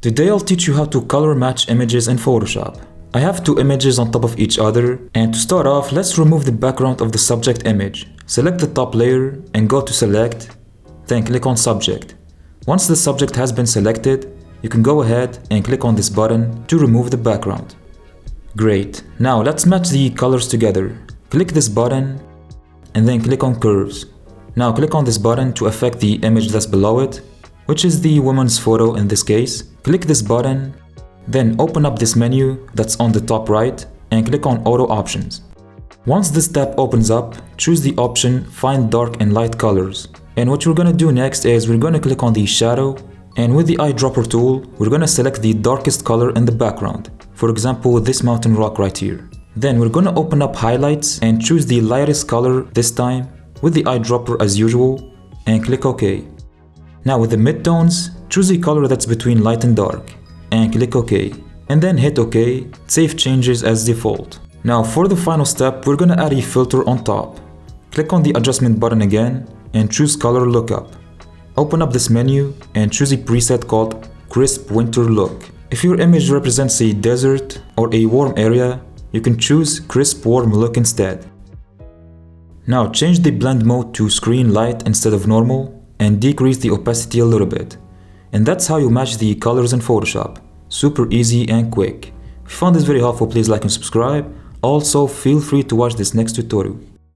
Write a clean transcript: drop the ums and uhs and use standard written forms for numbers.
Today I'll teach you how to color match images in Photoshop. I have two images on top of each other, and to start off, let's remove the background of the subject image. Select the top layer and go to Select, then click on Subject. Once the subject has been selected, you can go ahead and click on this button to remove the background. Great, now let's match the colors together. Click this button and then click on Curves. Now click on this button to affect the image that's below it, which is the woman's photo in this case. Click this button, then open up this menu that's on the top right and click on Auto Options. Once this tab opens up, choose the option Find Dark and Light Colors. And what we're gonna do next is we're gonna click on the shadow, and with the eyedropper tool, we're gonna select the darkest color in the background. For example, this mountain rock right here. Then we're gonna open up highlights and choose the lightest color this time with the eyedropper as usual and click OK. Now with the midtones, choose the color that's between light and dark and click OK. And then hit OK, save changes as default. Now for the final step, we're gonna add a filter on top. Click on the adjustment button again and choose color lookup. Open up this menu and choose a preset called Crisp Winter Look. If your image represents a desert or a warm area, you can choose Crisp Warm Look instead. Now change the blend mode to screen light instead of normal and decrease the opacity a little bit. And that's how you match the colors in Photoshop. Super easy and quick. If you found this very helpful, please like and subscribe. Also, feel free to watch this next tutorial.